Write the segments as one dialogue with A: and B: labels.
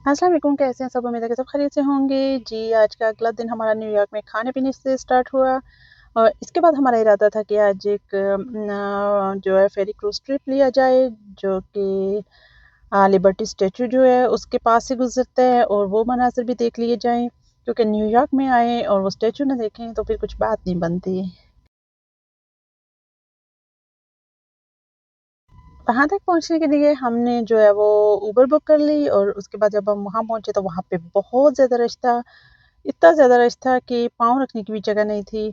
A: अस्सलाम वालेकुम, कैसे हैं सब? उम्मीद है कि सब खैरियत से होंगे। जी, आज का अगला दिन हमारा न्यूयॉर्क में खाने-पीने से स्टार्ट हुआ और इसके बाद हमारा इरादा था कि आज एक जो है फेरी क्रूज़ ट्रिप लिया जाए, जो कि लिबर्टी स्टैच्यू जो है उसके पास से गुज़रता है और वो मनाज़िर भी देख लिए जाएँ, क्योंकि न्यूयॉर्क में आए और वो स्टैच्यू ना देखें तो फिर कुछ बात नहीं बनती। वहाँ तक पहुँचने के लिए हमने जो है वो उबर बुक कर ली और उसके बाद जब हम वहाँ पहुँचे तो वहाँ पे बहुत ज़्यादा रश था। इतना ज़्यादा रश था कि पाँव रखने की भी जगह नहीं थी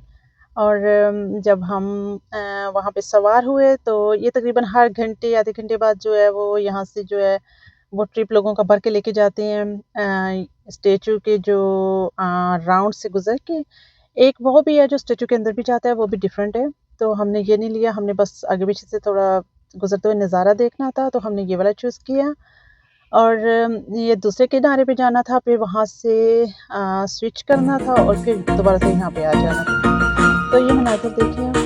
A: और जब हम वहाँ पे सवार हुए तो ये तकरीबन हर घंटे आधे घंटे बाद जो है वो यहाँ से जो है वो ट्रिप लोगों का भर के लेके जाते हैं स्टैच्यू के जो राउंड से गुज़र के। एक वो भी है जो स्टैच्यू के अंदर भी जाता है, वो भी डिफरेंट है। तो हमने ये नहीं लिया, हमने बस आगे-पीछे से थोड़ा गुज़रते हुए नज़ारा देखना था तो हमने ये वाला चूज़ किया और ये दूसरे किनारे पे जाना था, फिर वहाँ से स्विच करना था और फिर दोबारा से यहाँ पे आ जाना था। तो ये मनाज़िर देखिए आप।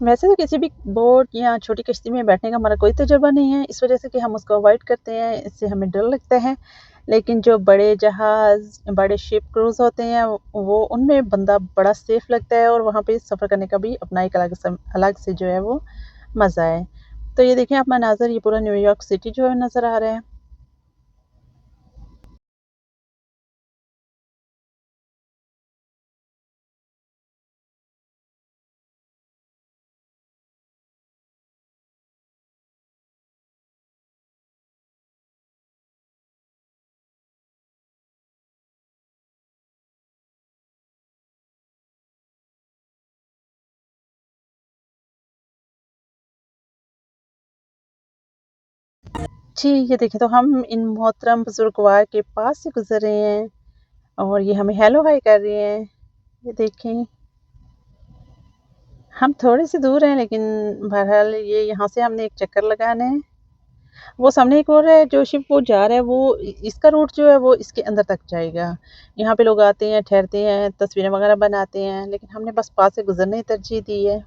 A: वैसे तो किसी भी बोट या छोटी कश्ती में बैठने का हमारा कोई तजुर्बा नहीं है, इस वज़ह से कि हम उसको अवॉइड करते हैं, इससे हमें डर लगता है। लेकिन जो बड़े जहाज़, बड़े शिप क्रूज़ होते हैं, वो उनमें बंदा बड़ा सेफ़ लगता है और वहाँ पे सफ़र करने का भी अपना एक अलग से जो है वो मज़ा है। तो ये देखें आप मनाज़र, ये पूरा न्यूयॉर्क सिटी जो है नज़र आ रहा है। जी, ये देखें तो हम इन मोहतरम बुज़ुर्गवार के पास से गुज़र रहे हैं और ये हमें हेलो हाय कर रहे हैं। ये देखें। हम थोड़े से दूर हैं लेकिन बहरहाल ये यहाँ से हमने एक चक्कर लगाना है। वो सामने एक और है जो शिप वो जा रहा है वो इसका रूट जो है वो इसके अंदर तक जाएगा। यहाँ पे लोग आते हैं, ठहरते हैं, तस्वीरें वगैरह बनाते हैं, लेकिन हमने बस पास से गुज़रने ही तरजीह दी है।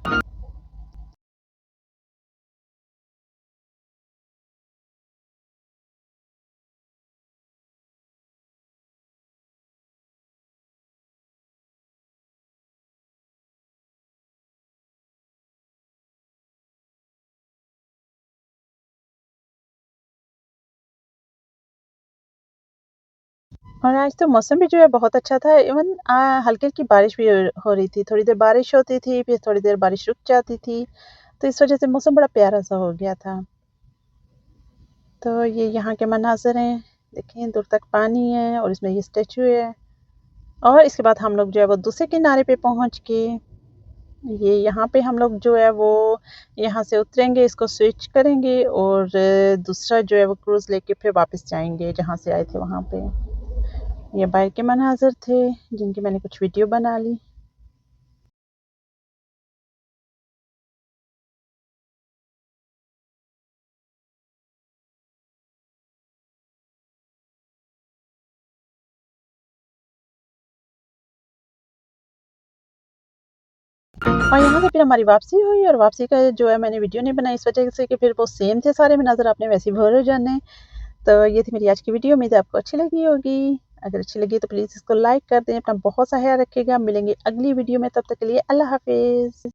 A: और आज तो मौसम भी जो है बहुत अच्छा था। इवन हल्की-हल्की बारिश भी हो रही थी। थोड़ी देर बारिश होती थी, फिर थोड़ी देर बारिश रुक जाती थी। तो इस वज़ह से मौसम बड़ा प्यारा-सा हो गया था। तो ये यहाँ के मनाज़िर हैं। देखिए दूर तक पानी है और इसमें ये स्टैच्यू है। और इसके बाद हम लोग जो है वो दूसरे किनारे पे पहुँच के ये यहाँ पे हम लोग जो है वो यहाँ से उतरेंगे, इसको स्विच करेंगे और दूसरा जो है वो क्रूज़ लेके फिर वापस जाएँगे जहाँ से आए थे वहाँ पे। ये बाहर के मनाज़िर थे जिनकी मैंने कुछ वीडियो बना ली। और यहाँ से फिर हमारी वापसी हुई और वापसी का जो है मैंने वीडियो नहीं बनाई इस वजह से कि फिर वो सेम थे सारे मनाज़िर, आपने वैसे ही बोर हो जाना है। तो ये थी मेरी आज की वीडियो, उम्मीद है आपको अच्छी लगी होगी। अगर अच्छी लगी तो प्लीज़ इसको लाइक कर दें, अपना बहुत सा ख़्याल रखिएगा। मिलेंगे अगली वीडियो में, तब तक के लिए अल्लाह हाफ़िज़।